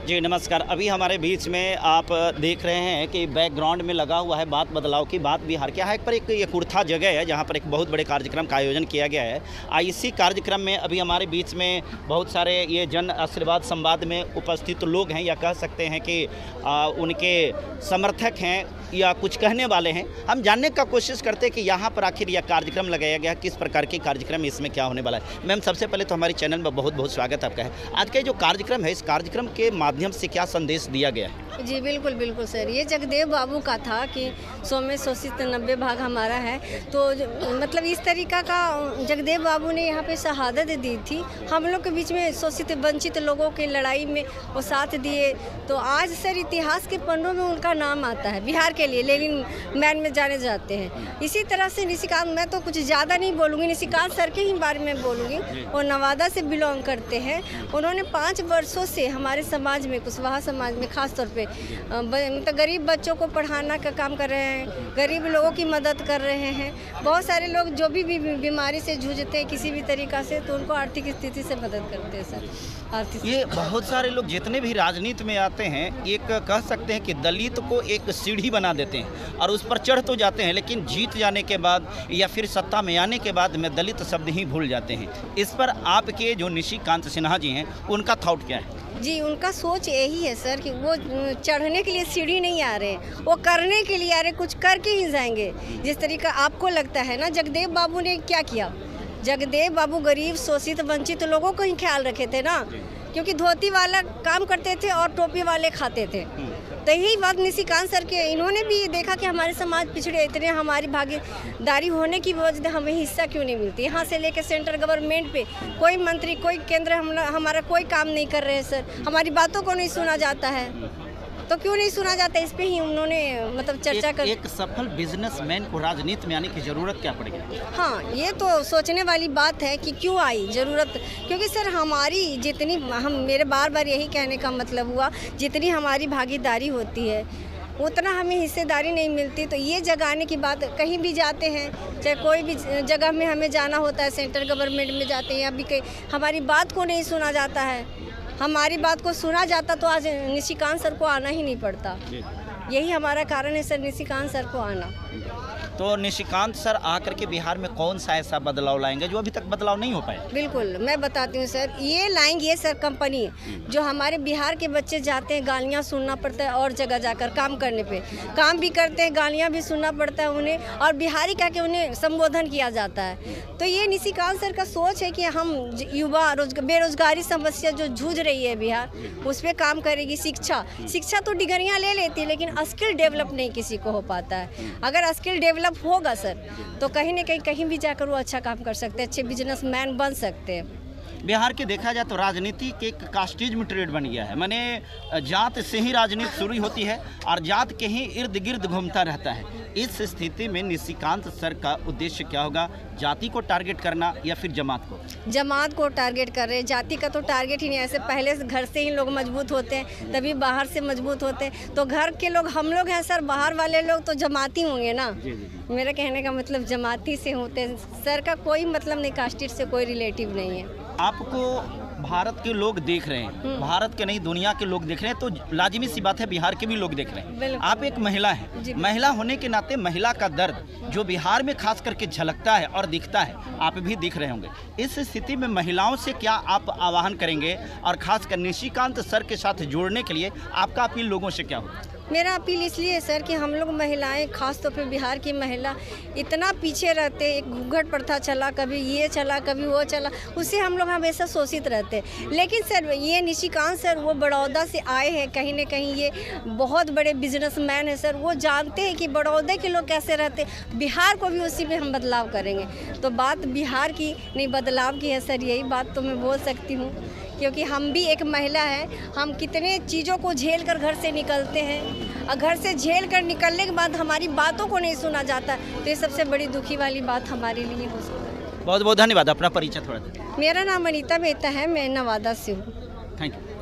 जी नमस्कार। अभी हमारे बीच में आप देख रहे हैं कि बैकग्राउंड में लगा हुआ है बात बदलाव की, बात बिहार के यहाँ पर एक ये कुर्था जगह है जहाँ पर एक बहुत बड़े कार्यक्रम का आयोजन किया गया है। इसी कार्यक्रम में अभी हमारे बीच में बहुत सारे ये जन आशीर्वाद संवाद में उपस्थित लोग हैं, या कह सकते हैं कि उनके समर्थक हैं या कुछ कहने वाले हैं। हम जानने का कोशिश करते हैं कि यहाँ पर आखिर यह कार्यक्रम लगाया गया, किस प्रकार के कार्यक्रम इसमें क्या होने वाला है। मैम, सबसे पहले तो हमारे चैनल में बहुत बहुत स्वागत आपका है। आज का जो कार्यक्रम है, इस कार्यक्रम के माध्यम से क्या संदेश दिया गया है? जी बिल्कुल बिल्कुल सर, ये जगदेव बाबू का था कि 100 में शोषित 90 भाग हमारा है। तो मतलब इस तरीका का जगदेव बाबू ने यहाँ पे शहादत दी थी। हम लोग के बीच में शोषित वंचित लोगों की लड़ाई में वो साथ दिए। तो आज सर इतिहास के पन्नों में उनका नाम आता है बिहार के लिए, लेनिन मैन में जाने जाते हैं। इसी तरह से निशिकांत, मैं तो कुछ ज़्यादा नहीं बोलूँगी, निशिकांत सर के ही बारे में बोलूँगी। वो नवादा से बिलोंग करते हैं। उन्होंने 5 वर्षों से हमारे समाज में, कुशवाहा समाज में खास तौर पे मतलब गरीब बच्चों को पढ़ाना का काम कर रहे हैं, गरीब लोगों की मदद कर रहे हैं। बहुत सारे लोग जो भी बीमारी से जूझते हैं किसी भी तरीक़ा से, तो उनको आर्थिक स्थिति से मदद करते हैं सर। ये बहुत सारे लोग जितने भी राजनीति में आते हैं, एक कह सकते हैं कि दलित को एक सीढ़ी बना देते हैं और उस पर चढ़ तो जाते हैं, लेकिन जीत जाने के बाद या फिर सत्ता में आने के बाद में दलित शब्द ही भूल जाते हैं। इस पर आपके जो निशिकांत सिन्हा जी हैं, उनका थॉट क्या है? जी, उनका सोच यही है सर कि वो चढ़ने के लिए सीढ़ी नहीं आ रहे हैं, वो करने के लिए आ रहे, कुछ करके ही जाएंगे। जिस तरीका आपको लगता है ना, जगदेव बाबू ने क्या किया? जगदेव बाबू गरीब शोषित वंचित लोगों को ही ख्याल रखे थे ना, क्योंकि धोती वाला काम करते थे और टोपी वाले खाते थे। तो यही बात निशिकांत सर के, इन्होंने भी देखा कि हमारे समाज पिछड़े इतने, हमारी भागीदारी होने की वजह से हमें हिस्सा क्यों नहीं मिलती। यहाँ से लेकर सेंट्रल गवर्नमेंट पे कोई मंत्री, कोई केंद्र हमारा कोई काम नहीं कर रहे हैं सर। हमारी बातों को नहीं सुना जाता है, तो क्यों नहीं सुना जाता? इस पे ही उन्होंने मतलब चर्चा कर। एक सफल बिजनेसमैन को राजनीति में आने की जरूरत क्या पड़ेगी? हाँ, ये तो सोचने वाली बात है कि क्यों आई जरूरत। क्योंकि सर हमारी जितनी, मेरे बार बार यही कहने का मतलब हुआ, जितनी हमारी भागीदारी होती है उतना हमें हिस्सेदारी नहीं मिलती। तो ये जगाने की बात, कहीं भी जाते हैं, चाहे कोई भी जगह में हमें जाना होता है, सेंट्रल गवर्नमेंट में जाते हैं या भी कहीं, हमारी बात को नहीं सुना जाता है। हमारी बात को सुना जाता तो आज निशिकांत सर को आना ही नहीं पड़ता। यही हमारा कारण है सर, निशिकांत सर को आना। तो निशिकांत सर आकर के बिहार में कौन सा ऐसा बदलाव लाएंगे जो अभी तक बदलाव नहीं हो पाया? बिल्कुल, मैं बताती हूँ सर, ये लाएंगे सर कंपनी। जो हमारे बिहार के बच्चे जाते हैं, गालियाँ सुनना पड़ता है और जगह जाकर काम करने पे, काम भी करते हैं, गालियाँ भी सुनना पड़ता है उन्हें, और बिहारी कह के उन्हें संबोधन किया जाता है। तो ये निशिकांत सर का सोच है कि हम युवा बेरोजगारी समस्या जो जूझ रही है बिहार, उस पर काम करेगी। शिक्षा तो डिग्रियाँ ले लेती है, लेकिन स्किल डेवलप नहीं किसी को हो पाता है। अगर स्किल डेवलप होगा सर, तो कहीं न कहीं भी जाकर वो अच्छा काम कर सकते हैं, अच्छे बिजनेसमैन बन सकते हैं। बिहार के देखा जाए तो राजनीति के एक कास्टिज्म में ट्रेड बन गया है, माने जात से ही राजनीति शुरू होती है और जात के ही इर्द गिर्द घूमता रहता है। इस स्थिति में निशिकांत सर का उद्देश्य क्या होगा? जाति को टारगेट करना या फिर जमात को? जमात को टारगेट कर रहे हैं, जाति का तो टारगेट ही नहीं। ऐसे पहले से घर से ही लोग मजबूत होते हैं, तभी बाहर से मजबूत होते हैं। तो घर के लोग हम लोग हैं सर, बाहर वाले लोग तो जमाती होंगे ना। मेरा कहने का मतलब जमाती से होते हैं सर, का कोई मतलब नहीं, कास्टिट से कोई रिलेटिव नहीं है। आपको भारत के लोग देख रहे हैं, भारत के नहीं दुनिया के लोग देख रहे हैं, तो लाजिमी सी बात है बिहार के भी लोग देख रहे हैं। आप एक महिला हैं, महिला होने के नाते महिला का दर्द जो बिहार में खास करके झलकता है और दिखता है, आप भी दिख रहे होंगे। इस स्थिति में महिलाओं से क्या आप आह्वान करेंगे, और खासकर निशिकांत सर के साथ जोड़ने के लिए आपका अपील लोगों से क्या होगा? मेरा अपील इसलिए है सर कि हम लोग महिलाएं, खास तौर पे बिहार की महिला इतना पीछे रहते। एक घूंघट प्रथा चला, कभी ये चला, कभी वो चला, उससे हम लोग हमेशा शोषित रहते। लेकिन सर ये निशिकांत सर वो बड़ौदा से आए हैं, कहीं ना कहीं ये बहुत बड़े बिजनेसमैन हैं सर। वो जानते हैं कि बड़ौदा के लोग कैसे रहते, बिहार को भी उसी में हम बदलाव करेंगे। तो बात बिहार की नहीं, बदलाव की है सर, यही बात तो मैं बोल सकती हूँ। क्योंकि हम भी एक महिला है, हम कितने चीज़ों को झेल कर घर से निकलते हैं, और घर से झेल कर निकलने के बाद हमारी बातों को नहीं सुना जाता। तो ये सबसे बड़ी दुखी वाली बात हमारे लिए हो सकती है। बहुत बहुत धन्यवाद। अपना परिचय थोड़ा। मेरा नाम अनीता मेहता है, मैं नवादा से हूँ। Thank you.